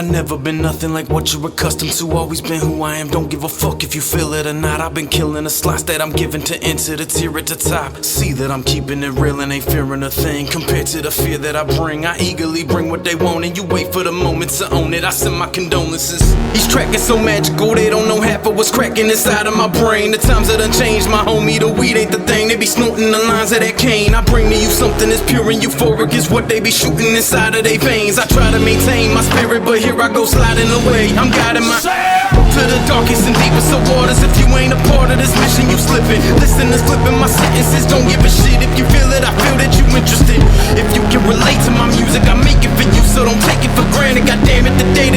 I never been nothing like what you're accustomed to. Always been who I am, don't give a fuck if you feel it or not. I've been killing the slots that I'm given to enter the tier at the top. See that I'm keeping it real and ain't fearing a thing. Compared to the fear that I bring, I eagerly bring what they want, and you wait for the moment to own it. I send my condolences. These tracks are so magical, they don't know half of what's cracking inside of my brain. The times that done changed, my homie, the weed ain't the thing. They be snorting the lines of that cane. I bring to you something that's pure and euphoric, is what they be shooting inside of their veins. I try to maintain my spirit, but here I go sliding away. I'm guiding my to the darkest and deepest of waters. If you ain't a part of this mission, you slipping. Listeners flipping my sentences, don't give a shit. If you feel it, I feel that you interested. If you can relate to my music, I make it for you, so don't take it for granted. God damn it, the day